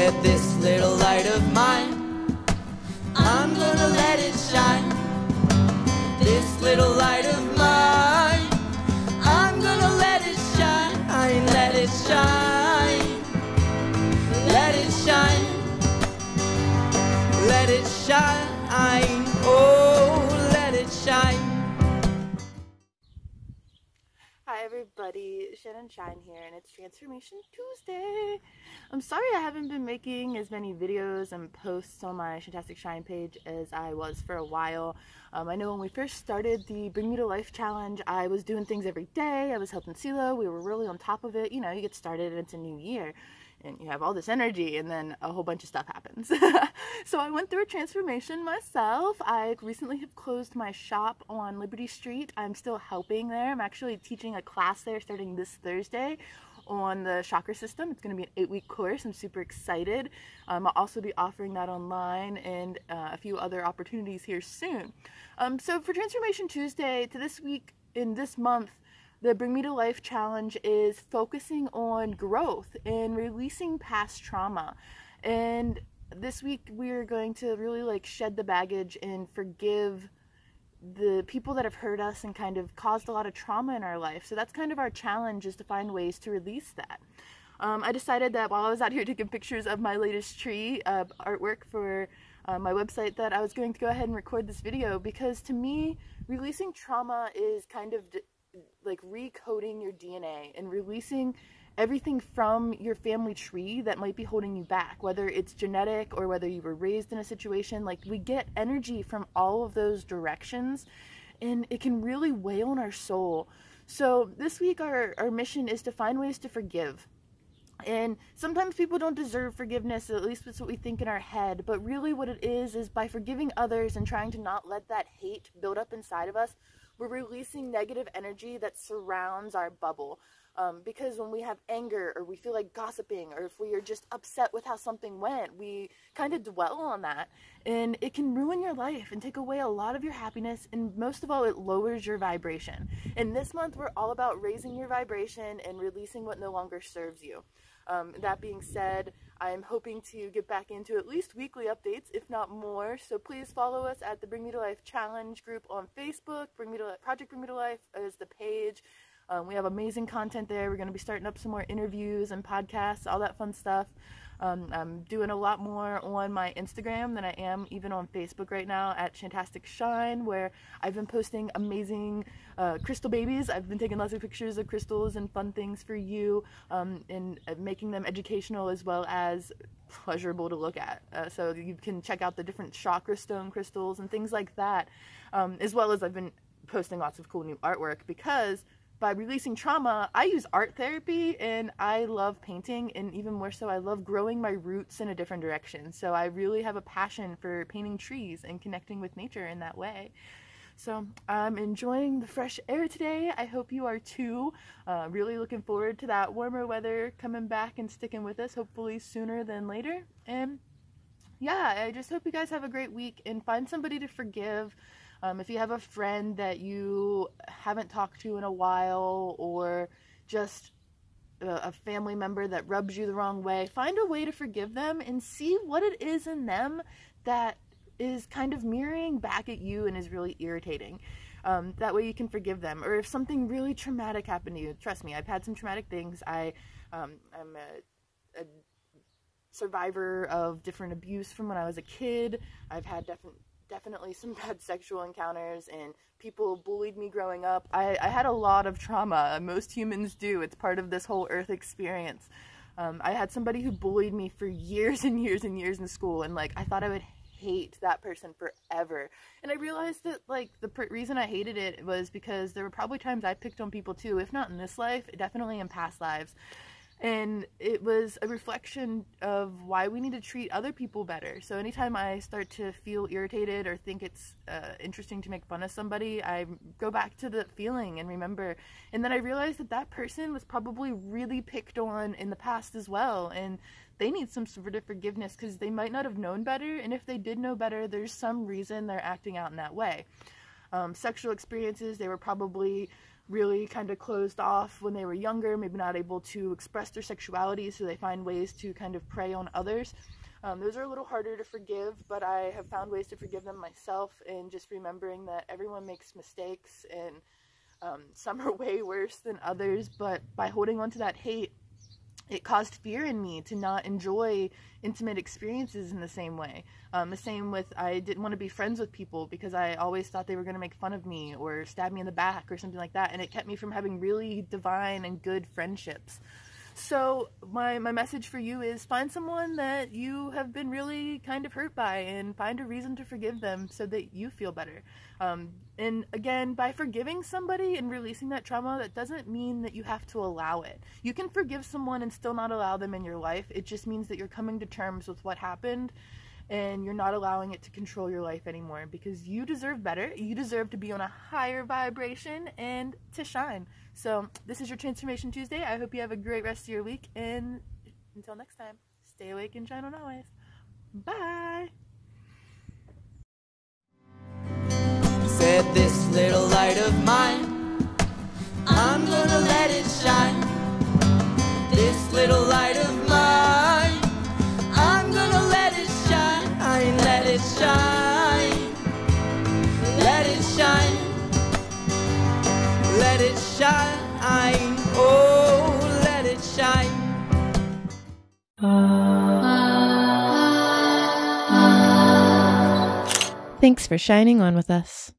Yeah, this little light of mine, I'm gonna let it shine. This little light of mine, I'm gonna let it shine. Let it shine. Let it shine. Let it shine. Oh, let it shine. Hi everybody, Shannon Shine here, and it's Transformation Tuesday. I'm sorry I haven't been making as many videos and posts on my Shantastic Shine page as I was for a while. I know when we first started the Bring Me to Life challenge, I was doing things every day. I was helping Silo. We were really on top of it. You know, you get started and it's a new year and you have all this energy, and then a whole bunch of stuff happens. So I went through a transformation myself. I recently have closed my shop on Liberty Street. I'm still helping there. I'm actually teaching a class there starting this Thursday on the chakra system. It's going to be an 8-week course. I'm super excited. I'll also be offering that online and a few other opportunities here soon. So for Transformation Tuesday, to this week, in this month, the Bring Me to Life challenge is focusing on growth and releasing past trauma. And this week we're going to really shed the baggage and forgive the people that have hurt us and kind of caused a lot of trauma in our life. So that's kind of our challenge, is to find ways to release that. I decided that while I was out here taking pictures of my latest tree artwork for my website, that I was going to go ahead and record this video, because to me, releasing trauma is kind of like recoding your DNA and releasing everything from your family tree that might be holding you back, whether it's genetic or whether you were raised in a situation. Like, we get energy from all of those directions, and it can really weigh on our soul. So this week our mission is to find ways to forgive. And sometimes people don't deserve forgiveness, at least that's what we think in our head, but really what it is by forgiving others and trying to not let that hate build up inside of us, we're releasing negative energy that surrounds our bubble. Because when we have anger, or we feel like gossiping, or if we are just upset with how something went, we kind of dwell on that, and it can ruin your life and take away a lot of your happiness, and most of all, it lowers your vibration. And this month, we're all about raising your vibration and releasing what no longer serves you. That being said, I'm hoping to get back into at least weekly updates, if not more. So please follow us at the Bring Me to Life Challenge group on Facebook. Project Bring Me to Life is the page. We have amazing content there. We're going to be starting up some more interviews and podcasts, all that fun stuff. I'm doing a lot more on my Instagram than I am even on Facebook right now at Shantastic Shine, where I've been posting amazing crystal babies. I've been taking lots of pictures of crystals and fun things for you, and making them educational as well as pleasurable to look at. So you can check out the different chakra stone crystals and things like that, as well as I've been posting lots of cool new artwork, because by releasing trauma, I use art therapy, and I love painting, and even more so, I love growing my roots in a different direction. So I really have a passion for painting trees and connecting with nature in that way. So I'm enjoying the fresh air today. I hope you are too. Really looking forward to that warmer weather coming back and sticking with us, hopefully sooner than later. And yeah, I just hope you guys have a great week and find somebody to forgive. If you have a friend that you haven't talked to in a while, or just a family member that rubs you the wrong way, find a way to forgive them and see what it is in them that is kind of mirroring back at you and is really irritating. That way you can forgive them. Or if something really traumatic happened to you, trust me, I've had some traumatic things. I'm a survivor of different abuse from when I was a kid. I've had definitely some bad sexual encounters, and people bullied me growing up. I had a lot of trauma. Most humans do. It's part of this whole earth experience. I had somebody who bullied me for years and years and years in school, and I thought I would hate that person forever. And I realized that the reason I hated it was because there were probably times I picked on people too, if not in this life, definitely in past lives. And it was a reflection of why we need to treat other people better. So anytime I start to feel irritated or think it's interesting to make fun of somebody, I go back to the feeling and remember. And then I realized that that person was probably really picked on in the past as well. And they need some sort of forgiveness, because they might not have known better. And if they did know better, there's some reason they're acting out in that way. Sexual experiences, they were probably really kind of closed off when they were younger, maybe not able to express their sexuality, so they find ways to kind of prey on others. Those are a little harder to forgive, but I have found ways to forgive them myself, and just remembering that everyone makes mistakes, and some are way worse than others, but by holding on to that hate, it caused fear in me to not enjoy intimate experiences in the same way. The same with, I didn't want to be friends with people because I always thought they were going to make fun of me or stab me in the back or something like that, and it kept me from having really divine and good friendships. So my message for you is, find someone that you have been really kind of hurt by and find a reason to forgive them so that you feel better. And again, by forgiving somebody and releasing that trauma, that doesn't mean that you have to allow it. You can forgive someone and still not allow them in your life. It just means that you're coming to terms with what happened and you're not allowing it to control your life anymore, because you deserve better. You deserve to be on a higher vibration and to shine. So this is your Transformation Tuesday. I hope you have a great rest of your week, and until next time, stay awake and shine on always. Bye! Said, this little light of mine, I'm gonna let it shine. This little light of mine, I'm gonna let it shine. Let it shine. Let it shine. Let it shine. Oh, let it shine. Thanks for shining on with us.